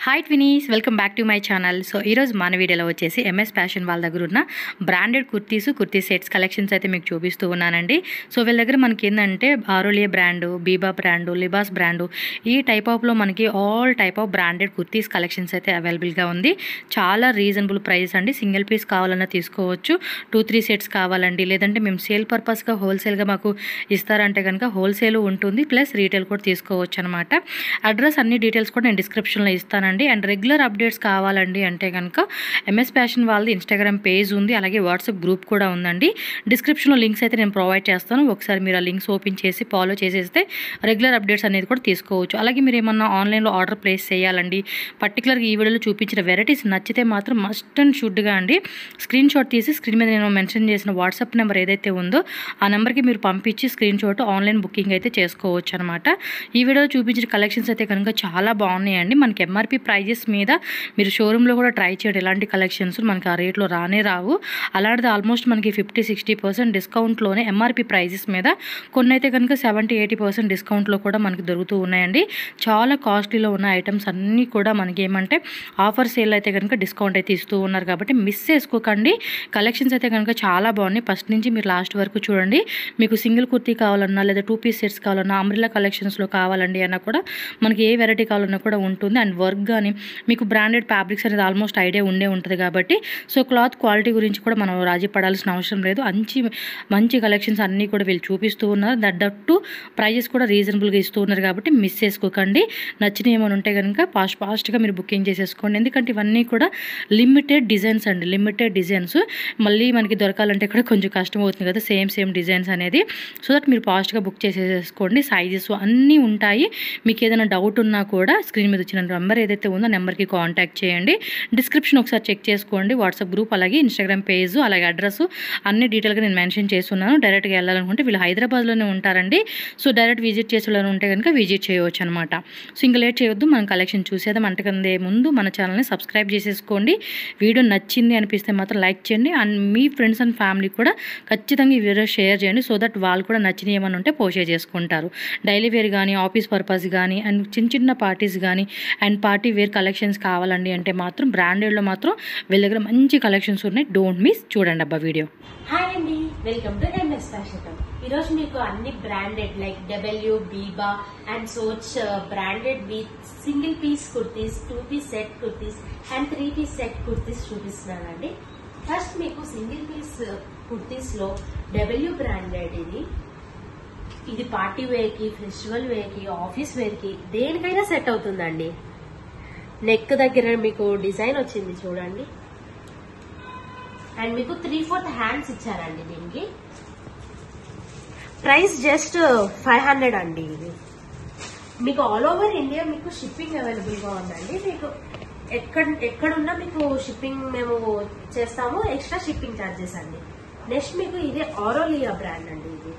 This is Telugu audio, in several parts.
Hi twinnies, welcome back to my channel. So ఈరోజు మన వీడియోలో వచ్చేసి ఎంఎస్ ఫ్యాషన్ వాళ్ళ దగ్గర ఉన్న బ్రాండెడ్ కుర్తీ సెట్స్ కలెక్షన్స్ అయితే మీకు చూపిస్తూ ఉన్నానండి. సో వీళ్ళ దగ్గర మనకి ఏంటంటే Aurelia brand, Biba brand, Libas brand, ఈ టైప్ ఆఫ్లో మనకి all type of branded kurtis collections అయితే అవైలబుల్గా ఉంది. చాలా రీజనబుల్ ప్రైస్ అండి. సింగిల్ పీస్ కావాలన్నా తీసుకోవచ్చు, 2-3 సెట్స్ కావాలండి, లేదంటే మేము సేల్ పర్పస్గా హోల్సేల్గా మాకు ఇస్తారంటే కనుక హోల్సేల్ ఉంటుంది, ప్లస్ రీటైల్ కూడా తీసుకోవచ్చు అనమాట. అడ్రస్ అన్ని డీటెయిల్స్ కూడా నేను డిస్క్రిప్షన్లో ఇస్తానండి. అండ్ రెగ్యులర్ అప్డేట్స్ కావాలండి అంటే కనుక ఎంఎస్ ఫ్యాషన్ వాళ్ళది ఇన్స్టాగ్రామ్ పేజ్ ఉంది, అలాగే వాట్సాప్ గ్రూప్ కూడా ఉందండి. డిస్క్రిప్షన్లో లింక్స్ అయితే నేను ప్రొవైడ్ చేస్తాను. ఒకసారి మీరు ఆ లింక్స్ ఓపెన్ చేసి ఫాలో చేసేస్తే రెగ్యులర్ అప్డేట్స్ అనేది కూడా తీసుకోవచ్చు. అలాగే మీరు ఏమన్నా ఆన్లైన్లో ఆర్డర్ ప్లేస్ చేయాలండి, పర్టికులర్గా ఈ వీడియోలో చూపించిన వెరైటీస్ నచ్చితే మాత్రం మస్ట్ అండ్ షుడ్గా అండి స్క్రీన్ షాట్ తీసి స్క్రీన్ మీద నేను మెన్షన్ చేసిన వాట్సాప్ నెంబర్ ఏదైతే ఉందో ఆ నెంబర్కి మీరు పంపించి స్క్రీన్ షాట్ ఆన్లైన్ బుకింగ్ అయితే చేసుకోవచ్చు అనమాట. ఈ వీడియోలో చూపించిన కలెక్షన్స్ అయితే కనుక చాలా బాగున్నాయండి. మనకి ఎంఆర్పి ప్రైజెస్ మీద మీరు షోరూంలో కూడా ట్రై చేయండి. ఎలాంటి కలెక్షన్స్ మనకి ఆ రేట్లో రానే రావు. అలాంటిది ఆల్మోస్ట్ మనకి 50-60% డిస్కౌంట్లోనే ఎంఆర్పి ప్రైజెస్ మీద కొన్ని అయితే కనుక 70-80% డిస్కౌంట్లో కూడా మనకి దొరుకుతూ ఉన్నాయండి. చాలా కాస్ట్లీలో ఉన్న ఐటమ్స్ అన్నీ కూడా మనకి ఏమంటే ఆఫర్ సేల్ అయితే కనుక డిస్కౌంట్ అయితే ఇస్తూ ఉన్నారు కాబట్టి మిస్ చేసుకోకండి. కలెక్షన్స్ అయితే కనుక చాలా బాగున్నాయి. ఫస్ట్ నుంచి మీరు లాస్ట్ వరకు చూడండి. మీకు సింగిల్ కుర్తీ కావాలన్నా లేదా 2 పీస్ సెట్స్ కావాలన్నా అంబ్రెల్లా కలెక్షన్స్లో కావాలండి అన్నా కూడా మనకి ఏ వెరైటీ కావాలన్నా కూడా ఉంటుంది. అండ్ వర్క్ కానీ మీకు బ్రాండెడ్ ఫ్యాబ్రిక్స్ అనేది ఆల్మోస్ట్ ఐడియా ఉంటుంది కాబట్టి సో క్లాత్ క్వాలిటీ గురించి కూడా మనం రాజీ పడాల్సిన అవసరం లేదు. మంచి కలెక్షన్స్ అన్నీ కూడా వీళ్ళు చూపిస్తూ ఉన్నారు. దట్టు ప్రైజెస్ కూడా రీజనబుల్గా ఇస్తూ ఉన్నారు కాబట్టి మిస్ చేసుకోకండి. నచ్చిన ఏమైనా ఉంటే కనుక ఫాస్ట్గా మీరు బుకింగ్ చేసేసుకోండి. ఎందుకంటే ఇవన్నీ కూడా లిమిటెడ్ డిజైన్స్ అండి. లిమిటెడ్ డిజైన్స్ మళ్ళీ మనకి దొరకాలంటే కూడా కొంచెం కష్టం అవుతుంది కదా సేమ్ డిజైన్స్ అనేది. సో దట్ మీరు ఫాస్ట్గా బుక్ చేసేసుకోండి. సైజెస్ అన్నీ ఉంటాయి. మీకు ఏదైనా డౌట్ ఉన్నా కూడా స్క్రీన్ మీద వచ్చిన నెంబర్ ఏదైతే ఉందో నెంబర్కి కాంటాక్ట్ చేయండి. డిస్క్రిప్షన్ ఒకసారి చెక్ చేసుకోండి. వాట్సాప్ గ్రూప్ అలాగే ఇన్స్టాగ్రామ్ పేజ్ అలాగే అడ్రస్ అన్ని డీటెయిల్గా నేను మెన్షన్ చేస్తున్నాను. డైరెక్ట్గా వెళ్ళాలనుకుంటే వీళ్ళు హైదరాబాద్లోనే ఉంటారండి. సో డైరెక్ట్ విజిట్ చేసేవాళ్ళు ఉంటే కనుక విజిట్ చేయవచ్చు అనమాట. సో ఇంకా లేట్ చేయొద్దు, మనం కలెక్షన్ చూసేద్దాం. అంతకందే ముందు మన ఛానల్ని సబ్స్క్రైబ్ చేసేసుకోండి. వీడియో నచ్చింది అనిపిస్తే మాత్రం లైక్ చేయండి. And me friends and family కూడా ఖచ్చితంగా ఈ వీడియో షేర్ చేయండి. సో దట్ వాళ్ళు కూడా నచ్చిన ఏమైనా ఉంటే పోస్ట్ చేసుకుంటారు. డైలీ వేర్ కానీ ఆఫీస్ పర్పస్ కానీ అండ్ చిన్న పార్టీస్ కానీ అండ్ పార్టీ వేర్ కలెక్షన్స్ కావాలండి అంటే మాత్రం బ్రాండెడ్లో మాత్రం వీళ్ళ దగ్గర మంచి కలెక్షన్స్ ఉన్నాయి. డోంట్ మిస్, చూడండి అబ్బా వీడియో. హాయ్ అండి, వెల్కమ్ టు ఎంఎస్ ఫ్యాషన్. ఈరోజు మీకు అన్ని branded like W, Biba and Soch branded with single piece kurtis, 2 piece set kurtis and 3 piece set kurtis చూపిస్తున్నానండి. ఫస్ట్ మీకు సింగిల్ పీస్ కుర్తీస్ లో డబ్ల్యూ బ్రాండెడ్ ఇది పార్టీ వేర్ కి, ఫెస్టివల్ వేర్ కి, ఆఫీస్ వేర్ కి దేనికైనా సెట్ అవుతుందండి. నెక్ దగ్గర మీకు డిజైన్ వచ్చింది చూడండి. అండ్ మీకు 3/4 హ్యాండ్స్ ఇచ్చారండి. దీనికి ప్రైస్ జస్ట్ 500 అండి. ఇది మీకు ఆల్ ఓవర్ ఇండియా మీకు షిప్పింగ్ అవైలబుల్ గా ఉందండి. మీకు ఎక్కడున్నా మీకు షిప్పింగ్ మేము చేస్తాము, ఎక్స్ట్రా షిప్పింగ్ ఛార్జెస్ అండి. నెక్స్ట్ మీకు ఇది ఆరోలియా బ్రాండ్ అండి. ఇది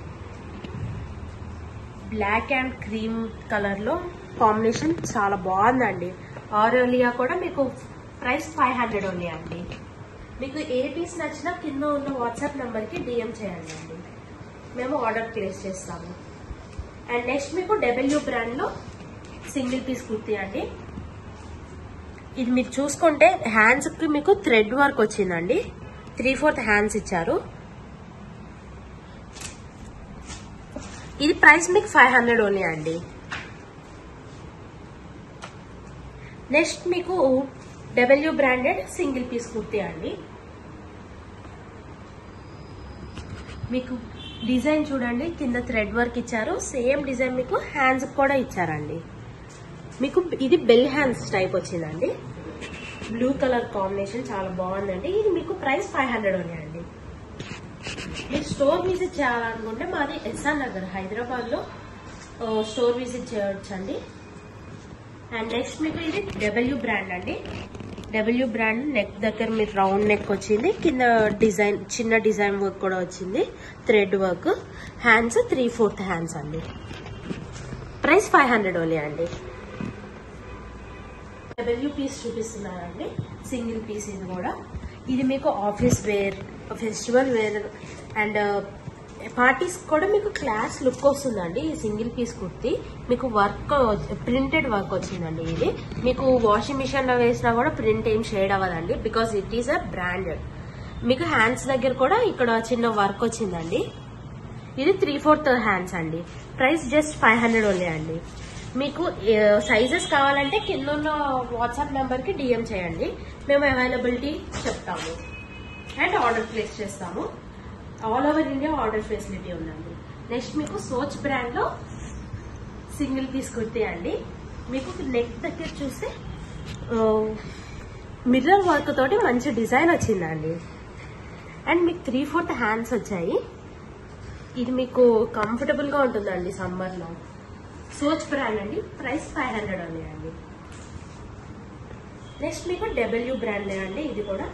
బ్లాక్ అండ్ క్రీమ్ కలర్ లో కాంబినేషన్ చాలా బాగుందండి. ఆరోలియా కూడా మీకు ప్రైస్ 500 ఓన్లీ అండి. మీకు ఏ పీస్ నచ్చినా కింద ఉన్న వాట్సాప్ నెంబర్ కి డిఎం చేయండి అండి, మేము ఆర్డర్ ప్లేస్ చేస్తాము. అండ్ నెక్స్ట్ మీకు డబ్ల్యూ బ్రాండ్ లో సింగిల్ పీస్ కుర్తీ అండి. ఇది మీరు చూసుకుంటే హ్యాండ్స్ కి మీకు థ్రెడ్ వర్క్ వచ్చిందండి. 3/4 హ్యాండ్స్ ఇచ్చారు. ఇది ప్రైస్ మీకు 500 ఓన్లీ అండి. నెక్స్ట్ మీకు W branded single piece kurti అండి. మీకు డిజైన్ చూడండి, కింద థ్రెడ్ వర్క్ ఇచ్చారు. సేమ్ డిజైన్ మీకు హ్యాండ్స్ కూడా ఇచ్చారండి. మీకు ఇది బెల్ హ్యాండ్స్ టైప్ వచ్చిందండి. బ్లూ కలర్ కాంబినేషన్ చాలా బాగుందండి. ఇది మీకు ప్రైస్ 500 ఓన్లీ అండి. మీరు స్టోర్ విజిట్ చేయాలనుకుంటే మాది ఎస్ఆర్ నగర్ హైదరాబాద్ లో స్టోర్ విజిట్ చేయవచ్చండి. అండ్ నెక్స్ట్ మీకు ఇది డబ్ల్యూ బ్రాండ్ అండి. డబ్ల్యూ బ్రాండ్ నెక్ దగ్గర మీరు రౌండ్ నెక్ వచ్చింది, కింద డిజైన్ చిన్న డిజైన్ వర్క్ కూడా వచ్చింది, థ్రెడ్ వర్క్. హ్యాండ్స్ 3/4 హ్యాండ్స్ అండి. ప్రైస్ 500 ఓన్లీ అండి. డబ్ల్యూ పీస్ చూపిస్తున్నారండి, సింగిల్ పీస్. ఇది కూడా ఇది మీకు office wear, festival wear and parties కూడా మీకు క్లాస్ లుక్ వస్తుందండి. ఈ సింగిల్ పీస్ కుర్తీ మీకు వర్క్ ప్రింటెడ్ వర్క్ వచ్చిందండి. ఇది మీకు వాషింగ్ మిషన్ లో వేసినా కూడా ప్రింట్ ఏం షేడ్ అవ్వదండి, because it is a branded. మీకు హ్యాండ్స్ దగ్గర కూడా ఇక్కడ చిన్న వర్క్ వచ్చిందండి. ఇది 3/4 హ్యాండ్స్ అండి. ప్రైస్ జస్ట్ 500 ఓన్లీ అండి. మీకు సైజెస్ కావాలంటే కింద ఉన్న వాట్సాప్ నెంబర్ కి డిఎం చేయండి, మేము అవైలబిలిటీ చెప్తాము అండ్ ఆర్డర్ ప్లేస్ చేస్తాము. All over India order facility ఉందండి. నెక్స్ట్ మీకు సోచ్ బ్రాండ్ లో సింగిల్ పీస్ కుర్తీ అండి. మీకు నెక్ దగ్గర చూస్తే మిర్రర్ వర్క్ తోటి మంచి డిజైన్ వచ్చిందండి. అండ్ మీకు 3/4 హ్యాండ్స్ వచ్చాయి. ఇది మీకు కంఫర్టబుల్ గా ఉంటుందండి సమ్మర్ లో. సోచ్ బ్రాండ్ అండి. ప్రైస్ 500 ఓన్లీ అండి. నెక్స్ట్ మీకు డబ్ల్యూ బ్రాండ్ అండి. ఇది కూడా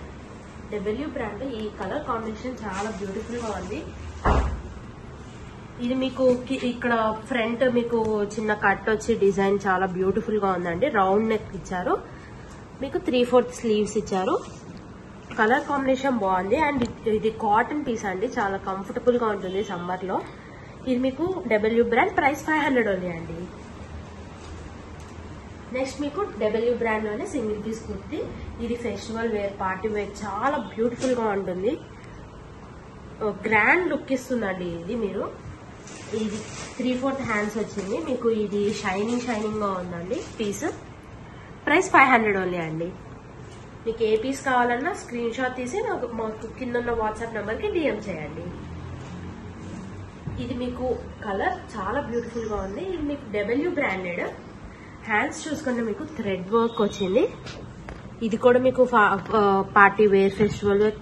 డబ్ల్యూ బ్రాండ్. ఈ కలర్ కాంబినేషన్ చాలా బ్యూటిఫుల్ గా ఉంది. ఇది మీకు ఇక్కడ ఫ్రంట్ మీకు చిన్న కట్ వచ్చి డిజైన్ చాలా బ్యూటిఫుల్ గా ఉందండి. రౌండ్ నెక్ ఇచ్చారు. మీకు 3/4 స్లీవ్స్ ఇచ్చారు. కలర్ కాంబినేషన్ బాగుంది. అండ్ ఇది కాటన్ పీస్ అండి, చాలా కంఫర్టబుల్ గా ఉంటుంది సమ్మర్ లో. ఇది మీకు డబ్ల్యూ బ్రాండ్. ప్రైస్ 500 ఓన్లీ అండి. నెక్స్ట్ మీకు డబ్ల్యూ బ్రాండ్ లోనే సింగిల్ పీస్ కుర్తీ. ఇది ఫెస్టివల్ వేర్, పార్టీ వేర్, చాలా బ్యూటిఫుల్ గా ఉంటుంది. గ్రాండ్ లుక్ ఇస్తుందండి ఇది. మీరు ఇది 3/4 హ్యాండ్స్ వచ్చింది. మీకు ఇది షైనింగ్ గా ఉందండి పీస్. ప్రైస్ 500 ఓన్లీ అండి. మీకు ఏ పీస్ కావాలన్నా స్క్రీన్ షాట్ తీసి మాకు కింద ఉన్న వాట్సాప్ నెంబర్ కి డిఎం చేయండి. ఇది మీకు కలర్ చాలా బ్యూటిఫుల్ గా ఉంది. ఇది మీకు డబ్ల్యూ బ్రాండెడ్. హ్యాండ్స్ చూసుకుంటే మీకు థ్రెడ్ వర్క్ వచ్చింది. ఇది కూడా మీకు party wear, festival wear,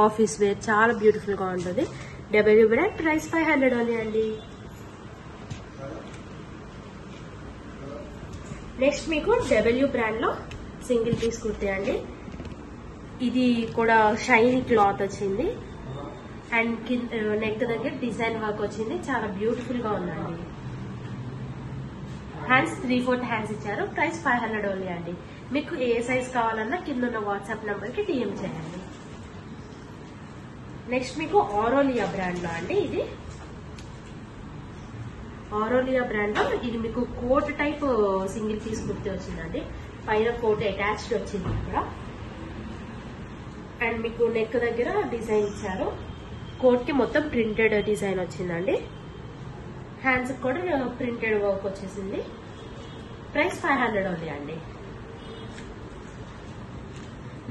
office wear చాలా బ్యూటిఫుల్ గా ఉంటుంది. W brand. ప్రైస్ 500 ఓన్లీ అండి. నెక్స్ట్ మీకు డబ్ల్యూ బ్రాండ్ లో సింగిల్ పీస్ కుర్తీ అండి. ఇది కూడా షైనీ క్లాత్ వచ్చింది. అండ్ నెక్ దగ్గర డిజైన్ వర్క్ వచ్చింది. చాలా బ్యూటిఫుల్ గా ఉందండి. హ్యాండ్స్ 3/4 హ్యాండ్స్ ఇచ్చారు. ప్రైస్ 500 ఓన్లీ అండి. మీకు ఏ సైజ్ కావాలన్నా కింద ఉన్న వాట్సాప్ నెంబర్ కి డిఎం చేయండి. నెక్స్ట్ మీకు ఆరోలియా బ్రాండ్ లో అండి. ఇది ఆరోలియా బ్రాండ్ లో ఇది మీకు coat type single piece kurti వచ్చిందండి. పైన కోట్ అటాచ్డ్ వచ్చింది ఇక్కడ. అండ్ మీకు నెక్ దగ్గర డిజైన్ ఇచ్చారు. కోట్ కి మొత్తం ప్రింటెడ్ డిజైన్ వచ్చిందండి. హ్యాండ్స్ కూడా ప్రింటెడ్ వర్క్ వచ్చేసింది. ప్రైస్ 500 ఓన్లీ అండి.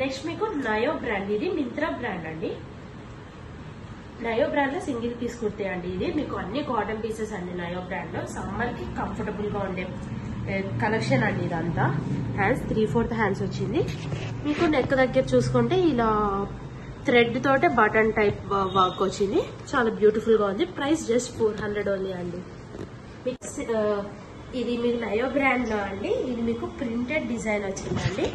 నెక్స్ట్ మీకు నయో బ్రాండ్. ఇది మింత్రా బ్రాండ్ అండి. నయో బ్రాండ్ లో సింగిల్ పీస్ కుర్తీ అండి. ఇది మీకు అన్ని కాటన్ పీసెస్ అండి. నయో బ్రాండ్ లో సమ్మర్ కి కంఫర్టబుల్ గా ఉండే కలెక్షన్ అండి ఇదంతా. హ్యాండ్స్ 3/4 హ్యాండ్స్ వచ్చింది. మీకు నెక్ దగ్గర చూసుకుంటే ఇలా థ్రెడ్ తోటే బటన్ టైప్ వర్క్ వచ్చింది. చాలా బ్యూటిఫుల్ గా ఉంది. ప్రైస్ జస్ట్ 400 ఓన్లీ అండి. ఇది మీకు నయో బ్రాండ్ లో అండి. ఇది మీకు ప్రింటెడ్ డిజైన్ వచ్చిందండి.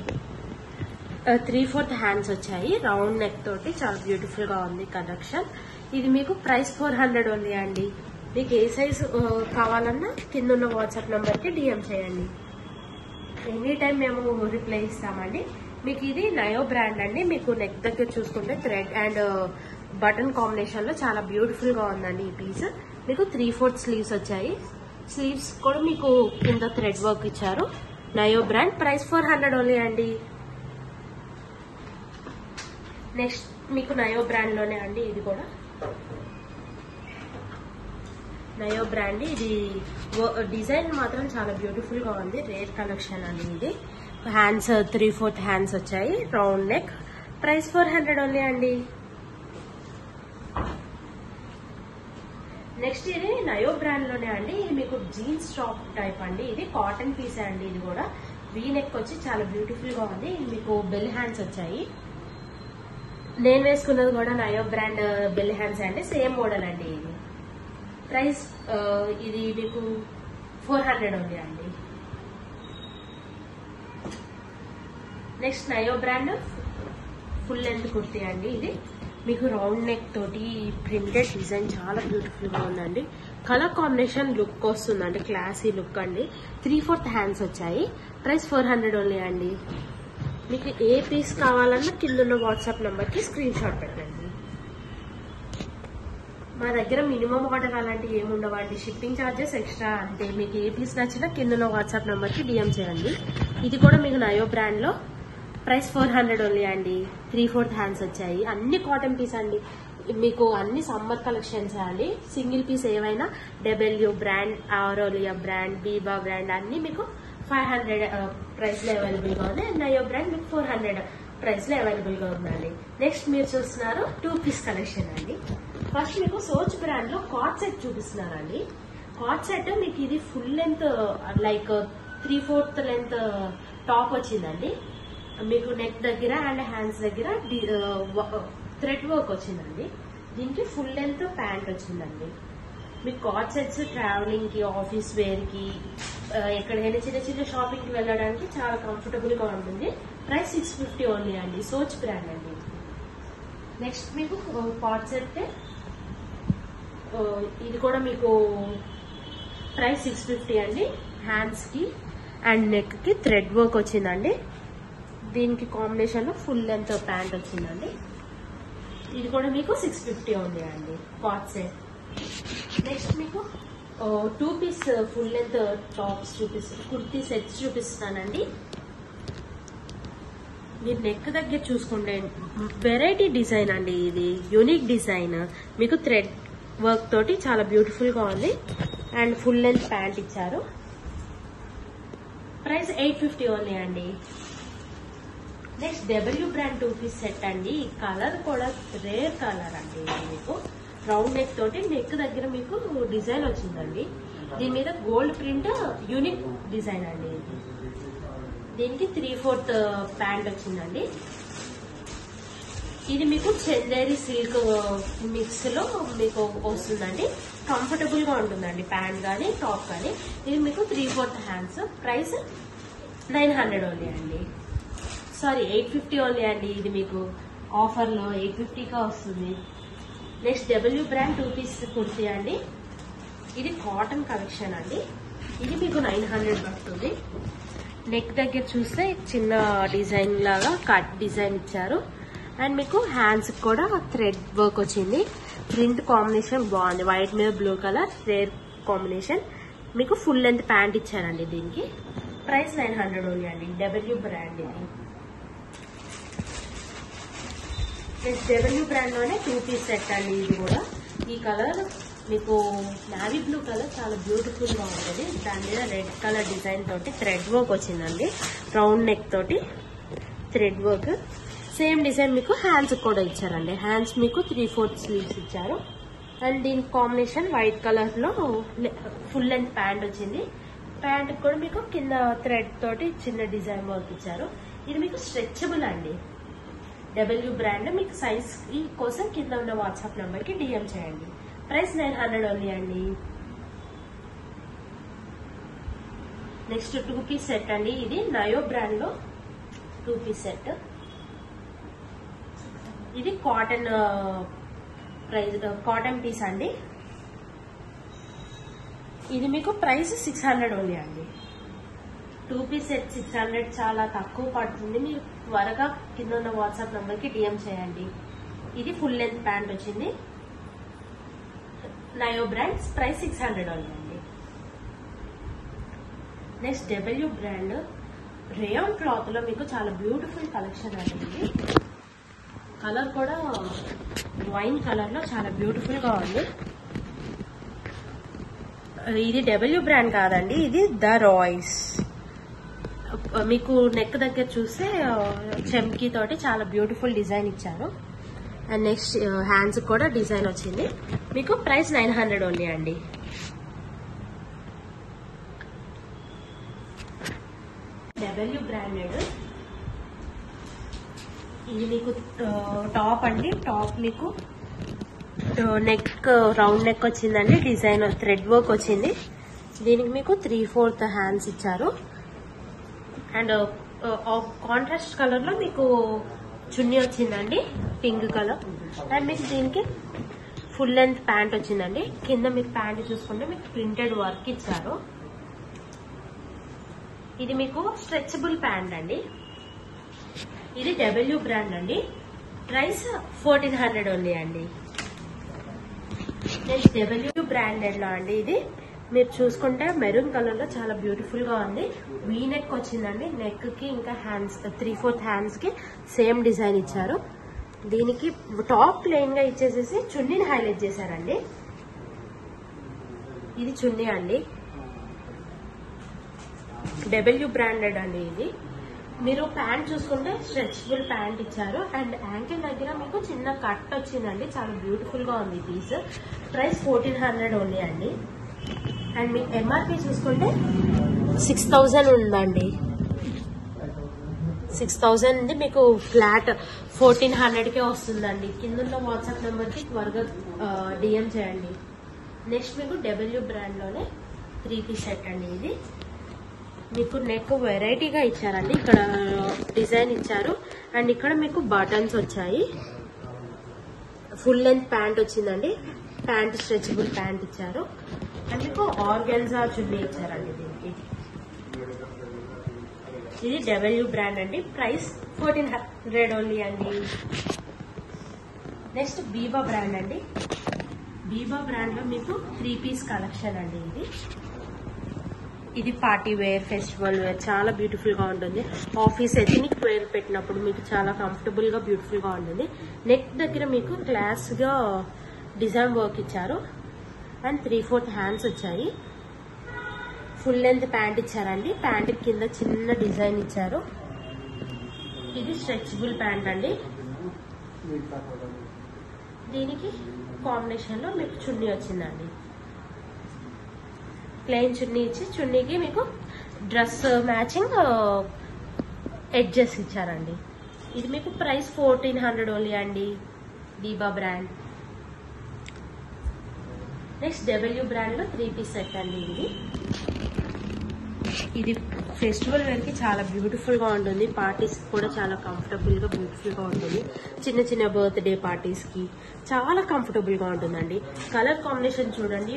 3/4 హ్యాండ్స్ వచ్చాయి. రౌండ్ నెక్ తోటి చాలా బ్యూటిఫుల్ గా ఉంది కలెక్షన్. ఇది మీకు ప్రైస్ 400 ఓన్లీ అండి. మీకు ఏ సైజ్ కావాలన్నా కింద ఉన్న వాట్సాప్ నెంబర్ కి డిఎం చేయండి. ఎనీ టైం మేము రిప్లై ఇస్తామండి. మీకు ఇది నయో బ్రాండ్ అండి. మీకు నెక్ దగ్గర చూసుకుంటే థ్రెడ్ అండ్ బటన్ కాంబినేషన్ లో చాలా బ్యూటిఫుల్ గా ఉందండి ఈ పీస్. మీకు 3/4 స్లీవ్స్ వచ్చాయి. స్లీవ్స్ కూడా మీకు కింద థ్రెడ్ వర్క్ ఇచ్చారు. నయో బ్రాండ్. ప్రైస్ 400 ఓన్లీ అండి. నెక్స్ట్ మీకు నయో బ్రాండ్ లోనే అండి. ఇది కూడా నయో బ్రాండ్. ఇది డిజైన్ మాత్రం చాలా బ్యూటిఫుల్ గా ఉంది. రేర్ కలెక్షన్ అండి ఇది. హ్యాండ్స్ 3/4 హ్యాండ్స్ వచ్చాయి. Round neck. ప్రైస్ 400 ఓన్లీ అండి. నెక్స్ట్ ఇది నయో బ్రాండ్ లోనే అండి. ఇది మీకు జీన్స్ టాప్ టైప్ అండి. ఇది కాటన్ పీస్ అండి. ఇది కూడా వీ నెక్ వచ్చి చాలా బ్యూటిఫుల్ గా ఉంది. ఇది మీకు బెల్ హ్యాండ్స్ వచ్చాయి. నేను వేసుకున్నది కూడా నయో బ్రాండ్ బెల్ హ్యాండ్స్ అండి. సేమ్ మోడల్ అండి ఇది. ప్రైస్ ఇది మీకు 400 ఓన్లీ అండి. Next Nayo brand full length kurti అండి. ఇది మీకు రౌండ్ నెక్ తోటి ప్రింటెడ్ డిజైన్ చాలా బ్యూటిఫుల్ గా ఉందండి. కలర్ కాంబినేషన్ లుక్ వస్తుందండి. క్లాసీ లుక్ అండి. 3/4 హ్యాండ్స్ వచ్చాయి. ప్రైస్ 400 ఓన్లీ అండి. మీకు ఏ పీస్ కావాలన్నా కింద ఉన్న వాట్సాప్ నెంబర్ కి స్క్రీన్ షాట్ పెట్టండి. మా దగ్గర మినిమం ఆర్డర్ అలాంటివి ఏమి ఉండవండి. షిప్పింగ్ ఛార్జెస్ ఎక్స్ట్రా అంతే. మీకు ఏ పీస్ నచ్చినా కింద వాట్సాప్ నెంబర్కి డిఎం చేయండి. ఇది కూడా మీకు నయో బ్రాండ్లో ప్రైస్ 400 ఓన్లీ అండి. 3/4 హ్యాండ్స్ వచ్చాయి. అన్ని కాటన్ పీస్ అండి. మీకు అన్ని సమ్మర్ కలెక్షన్స్ అండి. సింగిల్ పీస్ ఏవైనా W brand, Aurelia brand, Biba brand అన్ని మీకు 500 ప్రైస్ లో అవైలబుల్ గా ఉంది. నయో బ్రాండ్ మీకు 400 ప్రైస్ లో అవైలబుల్ గా ఉందండి. నెక్స్ట్ మీరు చూస్తున్నారు 2 పీస్ కలెక్షన్ అండి. ఫస్ట్ మీకు సోచ్ బ్రాండ్ లో కార్డ్ సెట్ చూపిస్తున్నారండి. కార్డ్ సెట్ మీకు ఇది full length like 3/4 length top వచ్చిందండి. మీకు నెక్ దగ్గర అండ్ హ్యాండ్స్ దగ్గర థ్రెడ్ వర్క్ వచ్చిందండి. దీనికి ఫుల్ లెంత్ ప్యాంట్ వచ్చిందండి. మీకు కార్డ్ సెట్స్ ట్రావెలింగ్ కి, ఆఫీస్ వేర్ కి, ఎక్కడికైనా చిన్న చిన్న షాపింగ్ కి వెళ్ళడానికి చాలా కంఫర్టబుల్ గా ఉంటుంది. ప్రైస్ 650 ఓన్లీ అండి. సోచ్ బ్రాండ్ అండి. నెక్స్ట్ మీకు కార్డ్ సెట్, ఇది కూడా మీకు ప్రైస్ 650 అండి. హ్యాండ్స్ కి అండ్ నెక్ కి థ్రెడ్ వర్క్ వచ్చిందండి. దీనికి కాంబినేషన్ లో ఫుల్ లెంత్ ప్యాంట్ వచ్చిందండి. ఇది కూడా మీకు 650 ఉంది అండి కార్డ్ సెట్. నెక్స్ట్ మీకు 2 piece full length tops kurti sets చూపిస్తానండి. మీరు నెక్ దగ్గర చూసుకుంటే వెరైటీ డిజైన్ అండి. ఇది యూనిక్ డిజైన్. మీకు థ్రెడ్ వర్క్ తోటి చాలా బ్యూటిఫుల్ గా ఉంది. అండ్ ఫుల్ లెంత్ ప్యాంట్ ఇచ్చారు. ప్రైస్ 850 ఓన్లీ అండి. Next W brand 2 piece set అండి. ఈ కలర్ కూడా రేర్ కలర్ అండి. ఇది మీకు రౌండ్ నెక్ తోటి నెక్ దగ్గర మీకు డిజైన్ వచ్చిందండి. దీని మీద గోల్డ్ ప్రింట్ యూనిక్ డిజైన్ అండి. దీనికి 3/4 ప్యాంట్ వచ్చిందండి. ఇది మీకు చందేరి సిల్క్ మిక్స్ లో మీకు వస్తుందండి. కంఫర్టబుల్ గా ఉంటుందండి ప్యాంట్ గానీ టాప్ గానీ. ఇది మీకు 3/4 హ్యాండ్స్. ప్రైస్ 900 ఓన్లీ అండి. సారీ 850 ఓన్లీ అండి. ఇది మీకు ఆఫర్ లో 850 గా వస్తుంది. Next W brand 2 piece kurti అండి. ఇది కాటన్ కలెక్షన్ అండి. ఇది మీకు 900 పడుతుంది. నెక్ దగ్గర చూస్తే చిన్న డిజైన్ లాగా కట్ డిజైన్ ఇచ్చారు. అండ్ మీకు హ్యాండ్స్ కూడా థ్రెడ్ వర్క్ వచ్చింది. ప్రింట్ కాంబినేషన్ బాగుంది. వైట్ మీద బ్లూ కలర్ రేర్ కాంబినేషన్. మీకు ఫుల్ లెంత్ ప్యాంట్ ఇచ్చారండి. దీనికి ప్రైస్ 900 ఓన్లీ అండి. డబ్ల్యూ బ్రాండ్ ఇది. డబ్ల్యూ బ్రాండ్ లోనే 2 పీస్ సెట్ అండి. ఇది కూడా ఈ కలర్ మీకు నావీ బ్లూ కలర్ చాలా బ్యూటిఫుల్ గా ఉంటుంది. దాని మీద రెడ్ కలర్ డిజైన్ తోటి థ్రెడ్ వర్క్ వచ్చిందండి. రౌండ్ నెక్ తోటి థ్రెడ్ వర్క్. సేమ్ డిజైన్ మీకు హ్యాండ్స్ కూడా ఇచ్చారండి. హ్యాండ్స్ మీకు 3/4 స్లీవ్స్ ఇచ్చారు. అండ్ దీని కాంబినేషన్ వైట్ కలర్ లో ఫుల్ లెంత్ ప్యాంట్ వచ్చింది. ప్యాంట్ కూడా మీకు కింద థ్రెడ్ తోటి చిన్న డిజైన్ వర్క్ ఇచ్చారు. ఇది మీకు స్ట్రెచబుల్ అండి. W brand. మీకు సైజ్ కోసం కింద ఉన్న వాట్సాప్ నెంబర్ కి డిఎం చేయండి. ప్రైస్ 900 ఓన్లీ అండి. నెక్స్ట్ 2 పీస్ సెట్ అండి. ఇది నయో బ్రాండ్ లో 2 పీస్ సెట్. ఇది కాటన్ ప్రైస్ కాటన్ పీస్ అండి. ఇది మీకు ప్రైస్ 600 ఓన్లీ అండి. 2 పీస్ సెట్ 600 చాలా తక్కువ పడుతుంది. మీరు త్వరగా కింద ఉన్న వాట్సాప్ నంబర్ కి డిఎం చేయండి. ఇది ఫుల్ లెంత్ ప్యాంట్ వచ్చింది. నయో బ్రాండ్. ప్రైస్ 600 ఓన్లీ అండి. Next W brand rayon cloth లో మీకు చాలా బ్యూటిఫుల్ కలెక్షన్ అండి. కలర్ కూడా వైన్ కలర్ లో చాలా బ్యూటిఫుల్ గా ఉంది. ఇది డబ్ల్యూ బ్రాండ్ కాదండి. ఇది ద రాయ్స్. మీకు నెక్ దగ్గర చూస్తే చెమ్కీ తోటి చాలా బ్యూటిఫుల్ డిజైన్ ఇచ్చారు. అండ్ నెక్స్ట్ హ్యాండ్స్ కూడా డిజైన్ వచ్చింది. మీకు ప్రైస్ 900 ఓన్లీ అండి. W branded. ఇది మీకు టాప్ అండి. టాప్ మీకు నెక్ రౌండ్ నెక్ వచ్చిందండి. డిజైన్ థ్రెడ్ వర్క్ వచ్చింది. దీనికి మీకు 3/4 హ్యాండ్స్ ఇచ్చారు. అండ్ కాంట్రాస్ట్ కలర్ లో మీకు చున్నీ వచ్చిందండి. Pink colour. అండ్ మీకు దీనికి ఫుల్ లెంత్ ప్యాంట్ వచ్చిందండి. కింద మీకు ప్యాంట్ చూసుకుంటే మీకు ప్రింటెడ్ వర్క్ ఇచ్చారు. ఇది మీకు స్ట్రెచబుల్ ప్యాంట్ అండి. ఇది డబ్ల్యూ బ్రాండ్ అండి. ప్రైస్ 1400 ఓన్లీ అండి. నెక్స్ట్ డబ్ల్యూ బ్రాండెడ్ లో అండి. ఇది మీరు చూసుకుంటే మెరూన్ కలర్ లో చాలా బ్యూటిఫుల్ గా ఉంది. వీ నెక్ వచ్చిందండి. నెక్ కి ఇంకా హ్యాండ్స్ 3/4 హ్యాండ్స్ కి సేమ్ డిజైన్ ఇచ్చారు. దీనికి టాప్ ప్లెయిన్ గా ఇచ్చేసేసి చున్నీని హైలైట్ చేశారండి. ఇది చున్నీ అండి. డబ్ల్యూ బ్రాండెడ్ అండి. ఇది మీరు ప్యాంట్ చూసుకుంటే స్ట్రెచబుల్ ప్యాంట్ ఇచ్చారు. అండ్ యాంకిల్ దగ్గర మీకు చిన్న కట్ వచ్చిందండి. చాలా బ్యూటిఫుల్ గా ఉంది పీస్. ప్రైస్ 1400 ఓన్లీ అండి. అండ్ మీకు ఎంఆర్పి చూసుకుంటే 6000 ఉందండి. 6000 ఉంది. మీకు ఫ్లాట్ 1400కే వస్తుందండి. కింద వాట్సాప్ నెంబర్ కి త్వరగా డిఎం చేయండి. నెక్స్ట్ మీకు డబ్ల్యూ బ్రాండ్ లోనే 3 పీస్ సెట్ అండి. ఇది మీకు నెక్ వెరైటీగా ఇచ్చారండి. ఇక్కడ డిజైన్ ఇచ్చారు అండ్ ఇక్కడ మీకు బటన్స్ వచ్చాయి. ఫుల్ లెంత్ ప్యాంట్ వచ్చిందండి. ప్యాంట్ స్ట్రెచబుల్ ప్యాంట్ ఇచ్చారు అండ్ మీకు ఆర్గాన్జా చున్నీ ఇచ్చారండి. దీనికి ఇది డబ్ల్యూ బ్రాండ్ అండి. ప్రైస్ 1400 ఓన్లీ అండి. నెక్స్ట్ బీబా బ్రాండ్ అండి. బీబా బ్రాండ్ లో మీకు 3 పీస్ కలెక్షన్ అండి. ఇది పార్టీ వేర్, ఫెస్టివల్ వేర్ చాలా బ్యూటిఫుల్ గా ఉంటుంది. ఆఫీస్ ఎథనిక్ వేర్ పెట్టినప్పుడు మీకు చాలా కంఫర్టబుల్ గా బ్యూటిఫుల్ గా ఉంటుంది. నెక్ దగ్గర మీకు క్లాస్ గా డిజైన్ వర్క్ ఇచ్చారు అండ్ 3/4 హ్యాండ్స్ వచ్చాయి. ఫుల్ లెంత్ ప్యాంట్ ఇచ్చారండి. ప్యాంట్ కింద చిన్న డిజైన్ ఇచ్చారు. ఇది స్ట్రెచబుల్ ప్యాంట్ అండి. దీనికి కాంబినేషన్ లో మీకు చున్నీ వచ్చిందండి. ప్లెయిన్ చున్నీ ఇచ్చి చున్నీకి మీకు డ్రెస్ మ్యాచింగ్ ఎడ్జెస్ ఇచ్చారండి. ఇది మీకు ప్రైస్ 1400 ఓన్లీ అండి. Biba brand. Next W brand లో 3 పీస్ సెట్ అండి. ఇది ఫెస్టివల్ వేర్ కి చాలా బ్యూటిఫుల్ గా ఉంటుంది. పార్టీస్ కూడా చాలా కంఫర్టబుల్ గా బ్యూటిఫుల్ గా ఉంటుంది. చిన్న చిన్న బర్త్డే పార్టీస్ కి చాలా కంఫర్టబుల్ గా ఉంటుందండి. కలర్ కాంబినేషన్ చూడండి.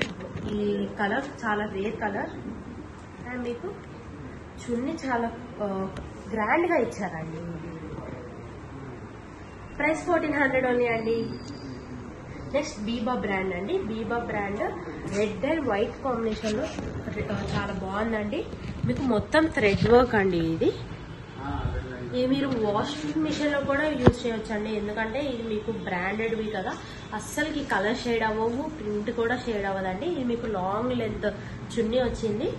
ఈ కలర్ చాలా రేర్ కలర్ అండ్ మీకు చున్నీ చాలా గ్రాండ్ గా ఇచ్చారండి. ప్రైస్ 1400 ఓన్లీ అండి. నెక్స్ట్ బీబా బ్రాండ్ అండి. Biba brand red and white combination లో చాలా బాగుందండి. మీకు మొత్తం థ్రెడ్ వర్క్ అండి. ఇది మీరు వాషింగ్ మిషన్ లో కూడా యూజ్ చేయొచ్చండి. ఎందుకంటే ఇది మీకు బ్రాండెడ్వి కదా, అస్సలకి కలర్ షేడ్ అవ్వవు, ప్రింట్ కూడా షేడ్ అవ్వదండి. ఇది మీకు లాంగ్ లెంత్ చున్నీ వచ్చింది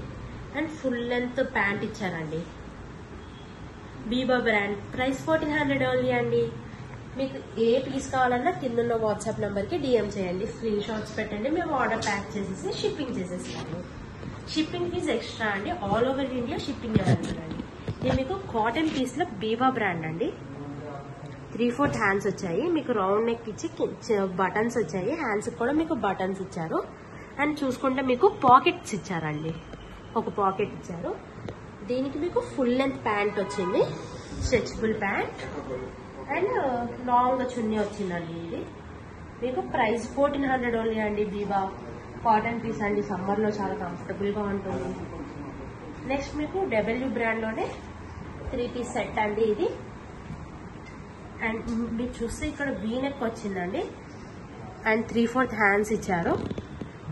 అండ్ ఫుల్ లెంత్ ప్యాంట్ ఇచ్చారండి. బీబా బ్రాండ్. ప్రైస్ 1400 ఓన్లీ అండి. మీకు ఏ పీస్ కావాలన్నా కింద వాట్సాప్ నెంబర్ కి డిఎం చేయండి. స్క్రీన్ షాట్స్ పెట్టండి. మేము ఆర్డర్ ప్యాక్ చేసేసి షిప్పింగ్ చేసేస్తాము. షిప్పింగ్ ఫీజ్ ఎక్స్ట్రా అండి. All over India shipping available అండి. ఇది మీకు కాటన్ పీస్ లో బీబా బ్రాండ్ అండి. 3/4 హ్యాండ్స్ వచ్చాయి. మీకు రౌండ్ నెక్ ఇచ్చి బటన్స్ వచ్చాయి. హ్యాండ్స్ కూడా మీకు బటన్స్ ఇచ్చారు అండ్ చూసుకుంటే మీకు పాకెట్స్ ఇచ్చారండి. ఒక పాకెట్ ఇచ్చారు. దీనికి మీకు ఫుల్ లెంత్ ప్యాంట్ వచ్చింది. స్ట్రెచబుల్ ప్యాంట్ అండ్ లాంగ్ చున్నీ వచ్చిందండి. ఇది మీకు ప్రైస్ 1400 ఓన్లీ అండి. బీబా కాటన్ పీస్ అండి. సమ్మర్ లో చాలా కంఫర్టబుల్ గా ఉంటుంది. నెక్స్ట్ మీకు డబ్ల్యూ బ్రాండ్ లోనే 3 పీస్ సెట్ అండి. ఇది అండ్ మీరు చూస్తే ఇక్కడ వీ నెక్ వచ్చిందండి అండ్ 3/4 హ్యాండ్స్ ఇచ్చారు.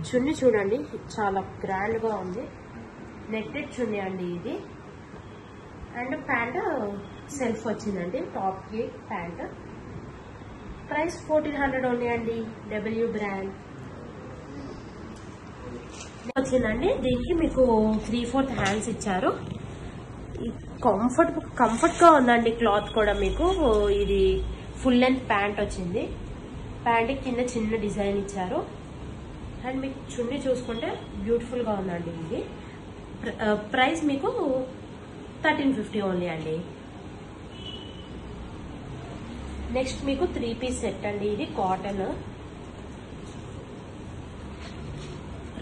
చున్నీ చూడండి చాలా గ్రాండ్ గా ఉంది. నెట్టెడ్ చున్నీ అండి ఇది. అండ్ ప్యాంట్ సెల్ఫ్ వచ్చిందండి. టాప్ కి ప్యాంట్. ప్రైస్ 1400 ఓన్లీ అండి. డబ్ల్యూ బ్రాండ్ వచ్చిందండి. దీనికి మీకు 3/4 హ్యాండ్స్ ఇచ్చారు. కంఫర్ట్ గా ఉందండి. క్లాత్ కూడా మీకు ఇది ఫుల్ లెంత్ ప్యాంట్ వచ్చింది. ప్యాంట్ కింద చిన్న డిజైన్ ఇచ్చారు అండ్ మీకు చున్నీ చూసుకుంటే బ్యూటిఫుల్ గా ఉందండి. ఇది ప్రైస్ మీకు 1350 ఓన్లీ అండి. నెక్స్ట్ మీకు 3 పీస్ సెట్ అండి. ఇది కాటన్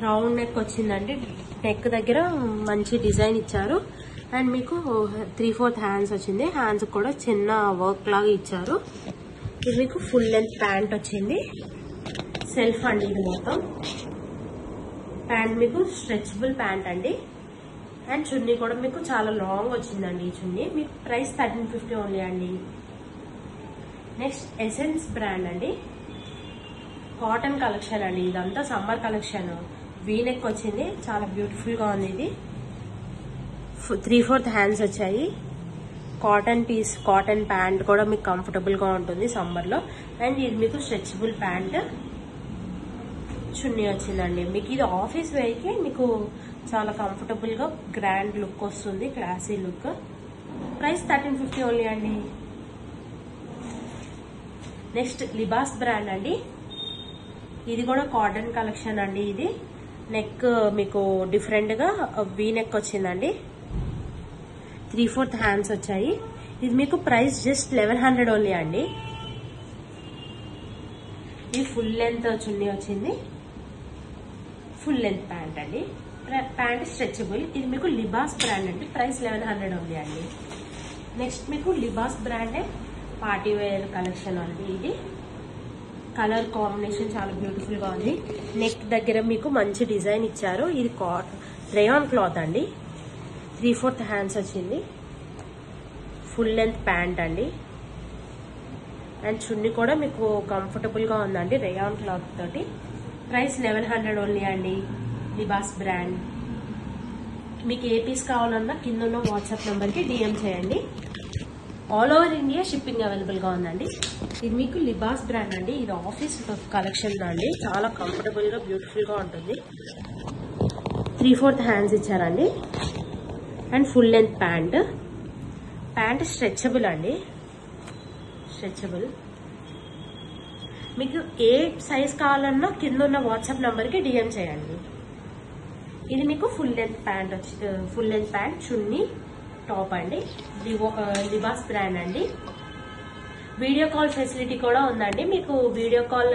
రౌండ్ నెక్ వచ్చిందండి. నెక్ దగ్గర మంచి డిజైన్ ఇచ్చారు అండ్ మీకు 3/4 హ్యాండ్స్ వచ్చింది. హ్యాండ్స్ కూడా చిన్న వర్క్ లాగా ఇచ్చారు. ఇది మీకు ఫుల్ లెంత్ ప్యాంట్ వచ్చింది. సెల్ఫ్ అండి. ఇది మొత్తం ప్యాంట్ మీకు స్ట్రెచబుల్ ప్యాంట్ అండి అండ్ చున్నీ కూడా మీకు చాలా లాంగ్ వచ్చిందండి. ఈ చున్నీ మీకు ప్రైస్ 1350 ఓన్లీ అండి. నెక్స్ట్ ఎసెన్స్ బ్రాండ్ అండి. కాటన్ కలెక్షన్ అండి, ఇదంతా సమ్మర్ కలెక్షన్. వీనెక్ వచ్చింది, చాలా బ్యూటిఫుల్ గా ఉంది. ఇది 3/4 హ్యాండ్స్ వచ్చాయి. కాటన్ పీస్, కాటన్ ప్యాంట్ కూడా మీకు కంఫర్టబుల్ గా ఉంటుంది సమ్మర్ లో. అండ్ ఇది మీకు స్ట్రెచబుల్ ప్యాంట్, చున్నీ వచ్చిందండి. మీకు ఇది ఆఫీస్ వేర్ కి మీకు చాలా కంఫర్టబుల్ గా గ్రాండ్ లుక్ వస్తుంది, క్లాసీ లుక్. ప్రైస్ 1350 ఓన్లీ అండి. నెక్స్ట్ లిబాస్ బ్రాండ్ అండి, ఇది కూడా కాటన్ కలెక్షన్ అండి. ఇది నెక్ మీకు డిఫరెంట్ గా వీ నెక్ వచ్చిందండి. 3/4 హ్యాండ్స్ వచ్చాయి. ఇది మీకు ప్రైస్ జస్ట్ 1100 ఓన్లీ అండి. ఇది ఫుల్ లెంత్ చున్నీ వచ్చింది, ఫుల్ లెంత్ ప్యాంట్ అండి. Pant stretchable. ఇది మీకు లిబాస్ బ్రాండ్ అండి, ప్రైస్ 1100 ఓన్లీ అండి. నెక్స్ట్ మీకు లిబాస్ బ్రాండే పార్టీ వేర్ కలెక్షన్ అండి. ఇది కలర్ కాంబినేషన్ చాలా బ్యూటిఫుల్ గా ఉంది. నెక్ దగ్గర మీకు మంచి డిజైన్ ఇచ్చారు. ఇది రేయాన్ క్లాత్ అండి. 3/4 హ్యాండ్స్ వచ్చింది, ఫుల్ లెంత్ ప్యాంట్ అండి. అండ్ చున్నీ కూడా మీకు కంఫర్టబుల్ గా ఉందండి, రేయాన్ క్లాత్ తోటి. ప్రైస్ 1100 ఓన్లీ అండి. లిబాస్ బ్రాండ్. మీకు ఏ పీస్ కావాలన్నా కింద ఉన్న వాట్సాప్ నెంబర్ కి DM చేయండి. All over India shipping available గా ఉందండి. ఇది మీకు లిబాస్ బ్రాండ్ అండి. ఇది ఆఫీస్ కలెక్షన్ అండి, చాలా కంఫర్టబుల్ గా బ్యూటిఫుల్ గా ఉంటుంది. 3/4 హ్యాండ్స్ ఇచ్చారండి. And full length pant. Pant stretchable అండి, స్ట్రెచబుల్. మీకు ఏ సైజ్ కావాలన్నా కింద ఉన్న వాట్సాప్ నంబర్ కి DM చేయండి. ఇది మీకు full length pant full length pant, chunni, top అండి. లిబాస్ బ్రాండ్ అండి. వీడియో కాల్ ఫెసిలిటీ కూడా ఉందండి. మీకు వీడియో కాల్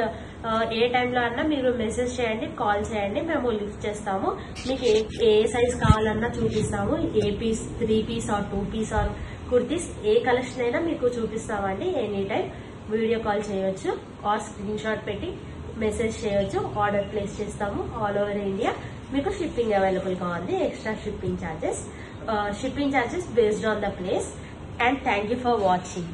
ఏ టైంలో అన్నా మీరు మెసేజ్ చేయండి, కాల్ చేయండి, మేము లిఫ్ట్ చేస్తాము. మీకు ఏ సైజ్ కావాలన్నా చూపిస్తాము. ఏ piece, 3 piece or 2 piece or kurtis, ఏ కలెక్షన్ అయినా మీకు చూపిస్తామండి. ఎనీ టైం వీడియో కాల్ చేయొచ్చు ఆర్ స్క్రీన్ షాట్ పెట్టి మెసేజ్ చేయొచ్చు. ఆర్డర్ ప్లేస్ చేస్తాము. ఆల్ ఓవర్ ఇండియా మీకు షిప్పింగ్ అవైలబుల్ గా ఉంది. Extra shipping charges based on the place. And thank you for watching.